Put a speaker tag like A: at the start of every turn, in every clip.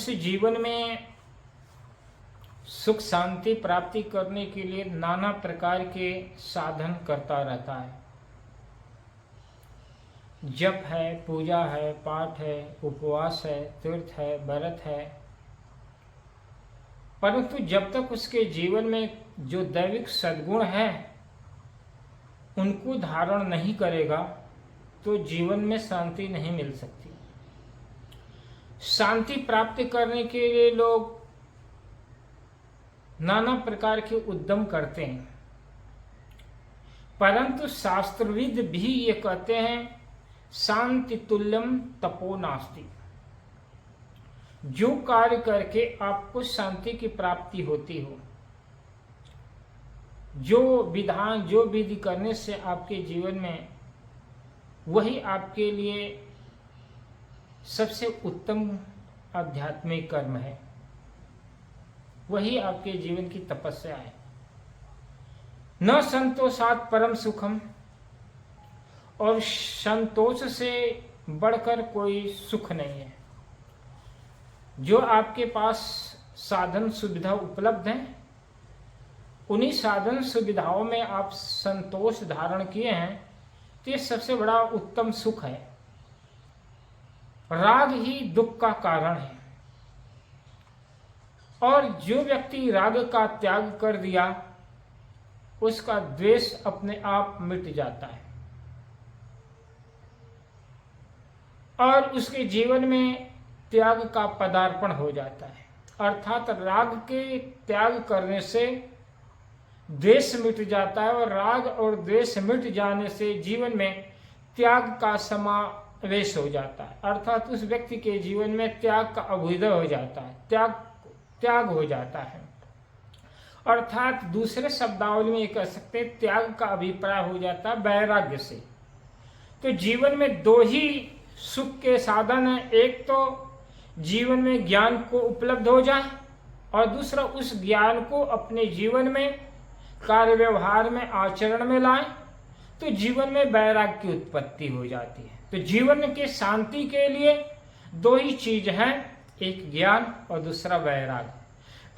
A: मनुष्य जीवन में सुख शांति प्राप्ति करने के लिए नाना प्रकार के साधन करता रहता है। जप है, पूजा है, पाठ है, उपवास है, तीर्थ है, व्रत है, परंतु जब तक उसके जीवन में जो दैविक सद्गुण हैं उनको धारण नहीं करेगा तो जीवन में शांति नहीं मिल सकती। शांति प्राप्त करने के लिए लोग नाना प्रकार के उद्यम करते हैं, परंतु शास्त्रविद भी ये कहते हैं शांति तुल्यम तपो नास्ति। जो कार्य करके आपको शांति की प्राप्ति होती हो, जो विधान जो विधि करने से आपके जीवन में वही आपके लिए सबसे उत्तम आध्यात्मिक कर्म है, वही आपके जीवन की तपस्या है। न संतोषात् परम सुखम, और संतोष से बढ़कर कोई सुख नहीं है। जो आपके पास साधन सुविधा उपलब्ध हैं, उन्हीं साधन सुविधाओं में आप संतोष धारण किए हैं, तो ये सबसे बड़ा उत्तम सुख है। राग ही दुख का कारण है, और जो व्यक्ति राग का त्याग कर दिया उसका द्वेष अपने आप मिट जाता है और उसके जीवन में त्याग का पदार्पण हो जाता है। अर्थात राग के त्याग करने से द्वेष मिट जाता है, और राग और द्वेष मिट जाने से जीवन में त्याग का समावेश हो जाता है। अर्थात उस व्यक्ति के जीवन में त्याग का अभ्युदय हो जाता है, त्याग हो जाता है। अर्थात दूसरे शब्दावली में कह सकते हैं त्याग का अभिप्राय हो जाता है वैराग्य से। तो जीवन में दो ही सुख के साधन हैं, एक तो जीवन में ज्ञान को उपलब्ध हो जाए, और दूसरा उस ज्ञान को अपने जीवन में कार्य व्यवहार में आचरण में लाएं, तो जीवन में वैराग्य की उत्पत्ति हो जाती है। तो जीवन के शांति के लिए दो ही चीज हैं, एक ज्ञान और दूसरा वैराग्य।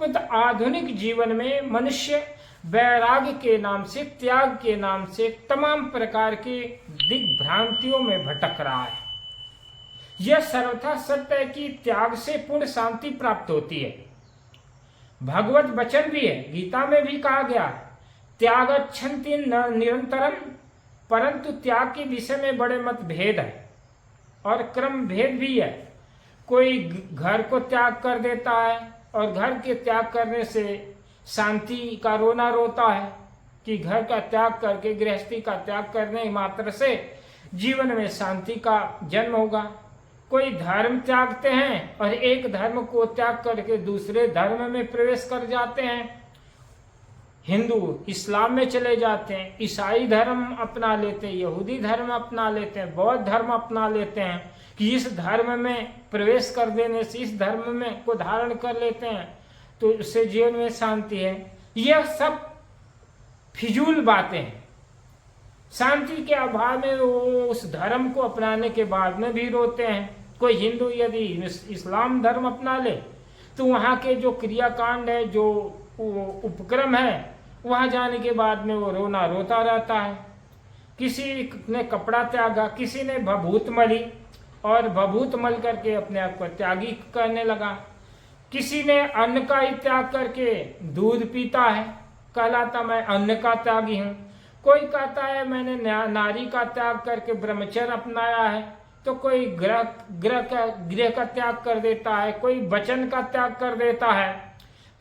A: तो आधुनिक जीवन में मनुष्य वैराग्य के नाम से, त्याग के नाम से तमाम प्रकार के दिग्भ्रांतियों में भटक रहा है। यह सर्वथा सत्य है कि त्याग से पूर्ण शांति प्राप्त होती है। भगवत वचन भी है, गीता में भी कहा गया त्यागच्छन्ति निरंतरम, परंतु त्याग के विषय में बड़े मतभेद है और क्रम भेद भी है। कोई घर को त्याग कर देता है और घर के त्याग करने से शांति का रोना रोता है कि घर का त्याग करके, गृहस्थी का त्याग करने मात्र से जीवन में शांति का जन्म होगा। कोई धर्म त्यागते हैं और एक धर्म को त्याग करके दूसरे धर्म में प्रवेश कर जाते हैं। हिंदू इस्लाम में चले जाते हैं, ईसाई धर्म अपना लेते हैं, यहूदी धर्म अपना लेते हैं, बौद्ध धर्म अपना लेते हैं कि इस धर्म में प्रवेश कर देने से, इस धर्म में को धारण कर लेते हैं तो उससे जीवन में शांति है। यह सब फिजूल बातें हैं। शांति के अभाव में वो उस धर्म को अपनाने के बाद में भी रोते हैं। कोई हिंदू यदि इस्लाम धर्म अपना ले तो वहाँ के जो क्रियाकांड है, जो उपक्रम है, वहाँ जाने के बाद में वो रोना रोता रहता है। किसी ने कपड़ा त्यागा, किसी ने भभूत मली और भभूत मल करके अपने आप को त्यागी करने लगा। किसी ने अन्न का ही त्याग करके दूध पीता है, कहलाता मैं अन्न का त्यागी हूँ। कोई कहता है मैंने नारी का त्याग करके ब्रह्मचर्य अपनाया है, तो कोई गृह का त्याग कर देता है, कोई वचन का त्याग कर देता है।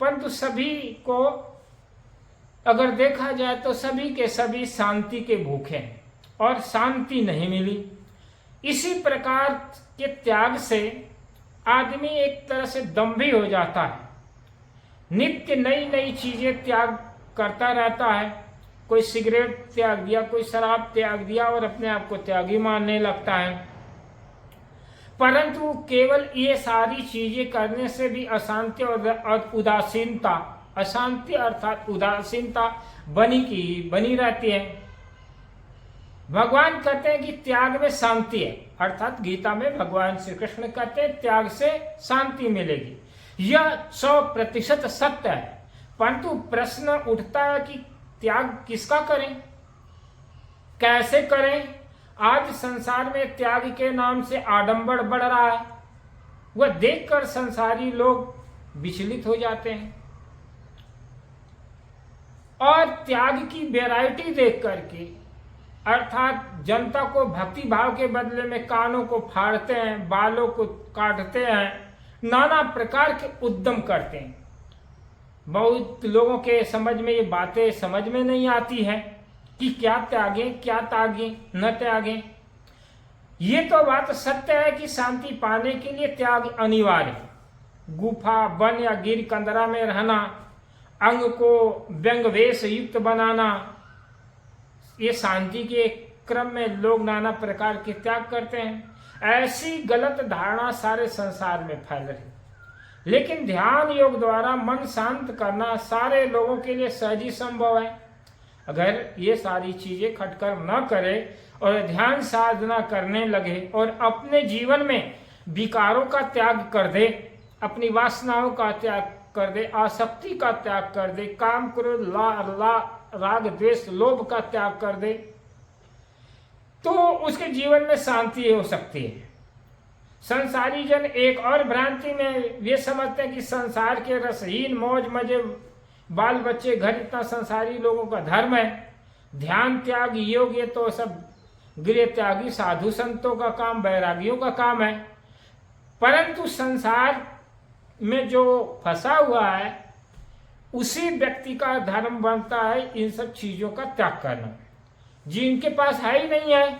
A: परंतु सभी को अगर देखा जाए तो सभी के सभी शांति के भूखे हैं और शांति नहीं मिली। इसी प्रकार के त्याग से आदमी एक तरह से दंभी हो जाता है, नित्य नई नई चीजें त्याग करता रहता है। कोई सिगरेट त्याग दिया, कोई शराब त्याग दिया और अपने आप को त्यागी मानने लगता है। परंतु केवल ये सारी चीजें करने से भी अशांति और उदासीनता, अशांति अर्थात उदासीनता बनी रहती है। भगवान कहते हैं कि त्याग में शांति है, अर्थात गीता में भगवान श्री कृष्ण कहते हैं त्याग से शांति मिलेगी। यह 100% सत्य है, परंतु प्रश्न उठता है कि त्याग किसका करें, कैसे करें। आज संसार में त्याग के नाम से आडंबर बढ़ रहा है, वह देखकर संसारी लोग विचलित हो जाते हैं और त्याग की वैरायटी देख करके, अर्थात जनता को भक्ति भाव के बदले में कानों को फाड़ते हैं, बालों को काटते हैं, नाना प्रकार के उद्यम करते हैं। बहुत लोगों के समझ में ये बातें समझ में नहीं आती है कि क्या त्यागें, क्या त्यागें, न त्यागें। ये तो बात सत्य है कि शांति पाने के लिए त्याग अनिवार्य है। गुफा, वन या गिर कंदरा में रहना, अंग को व्यंग वेश युक्त बनाना, ये शांति के क्रम में लोग नाना प्रकार के त्याग करते हैं। ऐसी गलत धारणा सारे संसार में फैल रही। लेकिन ध्यान योग द्वारा मन शांत करना सारे लोगों के लिए सहज ही संभव है। अगर ये सारी चीजें खटकर न करे और ध्यान साधना करने लगे और अपने जीवन में विकारों का त्याग कर दे, अपनी वासनाओं का त्याग कर दे, आसक्ति का त्याग कर दे, काम क्रोध राग द्वेष लोभ का त्याग कर दे, तो उसके जीवन में शांति हो सकती है। संसारी जन एक और भ्रांति में ये समझते हैं कि संसार के रसहीन मौज मजे बाल बच्चे घर इतना संसारी लोगों का धर्म है। ध्यान त्याग योग ये तो सब गृह त्यागी साधु संतों का काम, बैरागियों का काम है। परंतु संसार में जो फंसा हुआ है उसी व्यक्ति का धर्म बनता है इन सब चीजों का त्याग करना। जिनके पास है ही नहीं है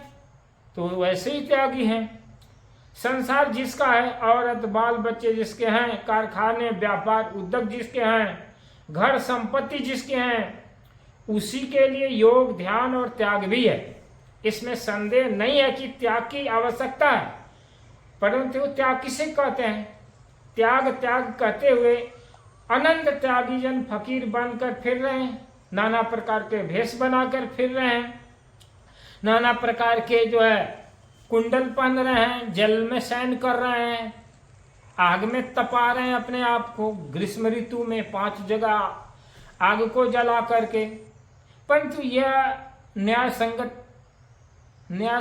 A: तो वैसे ही त्यागी हैं। संसार जिसका है, औरत बाल बच्चे जिसके हैं, कारखाने व्यापार उद्योग जिसके हैं, घर संपत्ति जिसके हैं, उसी के लिए योग ध्यान और त्याग भी है। इसमें संदेह नहीं है कि त्याग की आवश्यकता है। परंतु त्याग किसे कहते हैं? त्याग कहते हुए अनंत त्यागी जन फकीर बनकर फिर रहे हैं, नाना प्रकार के भेष बनाकर फिर रहे हैं, नाना प्रकार के जो है कुंडल पहन रहे हैं, जल में शयन कर रहे हैं, आग में तपा रहे हैं अपने आप को, ग्रीष्म ऋतु में 5 जगह आग को जला करके। परंतु यह न्याय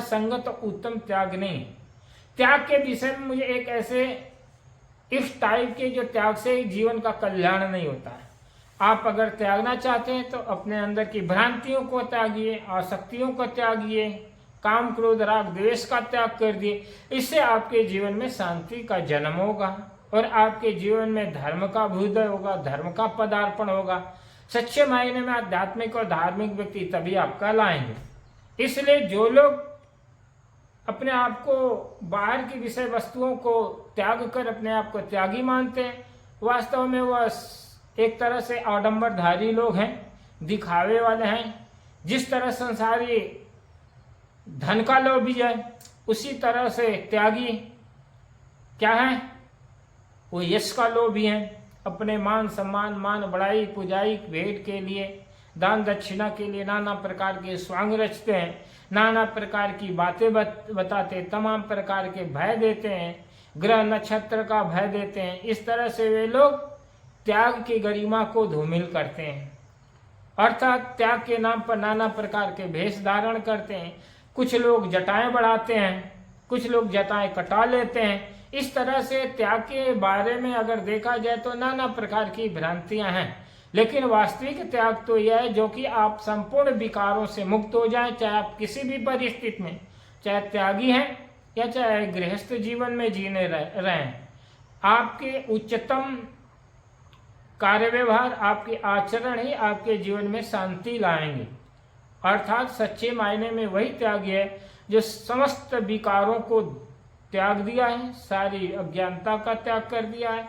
A: संगत उत्तम त्याग नहीं। त्याग के विषय में मुझे एक ऐसे इस टाइप के जो त्याग से जीवन का कल्याण नहीं होता है। आप अगर त्यागना चाहते हैं तो अपने अंदर की भ्रांतियों को त्यागिए, आसक्तियों को त्यागिए, काम क्रोध राग द्वेष का त्याग कर दिए। इससे आपके जीवन में शांति का जन्म होगा और आपके जीवन में धर्म का अभ्युदय होगा, धर्म का पदार्पण होगा। सच्चे मायने में आध्यात्मिक और धार्मिक व्यक्ति तभी आप कहलाएंगे। इसलिए जो लोग अपने आप को बाहर की विषय वस्तुओं को त्याग कर अपने आप को त्यागी मानते हैं, वास्तव में वह एक तरह से आडंबरधारी लोग हैं, दिखावे वाले हैं। जिस तरह संसारी धन का लोभी है, उसी तरह से त्यागी क्या है? वो यश का लोभी है। अपने मान सम्मान, मान बढ़ाई, पुजाई, भेंट के लिए, दान दक्षिणा के लिए नाना प्रकार के स्वांग रचते हैं, नाना प्रकार की बातें बताते, तमाम प्रकार के भय देते हैं, ग्रह नक्षत्र का भय देते हैं। इस तरह से वे लोग त्याग की गरिमा को धूमिल करते हैं, अर्थात त्याग के नाम पर नाना प्रकार के भेष धारण करते हैं। कुछ लोग जटाएं बढ़ाते हैं, कुछ लोग जटाएं कटा लेते हैं। इस तरह से त्याग के बारे में अगर देखा जाए तो नाना प्रकार की भ्रांतियां हैं। लेकिन वास्तविक त्याग तो यह है जो कि आप संपूर्ण विकारों से मुक्त हो जाएं, चाहे आप किसी भी परिस्थिति में, चाहे त्यागी हैं या चाहे गृहस्थ जीवन में जीने रहें। आपके उच्चतम कार्य व्यवहार, आपके आचरण ही आपके जीवन में शांति लाएंगे। अर्थात सच्चे मायने में वही त्यागी है जो समस्त विकारों को त्याग दिया है, सारी अज्ञानता का त्याग कर दिया है,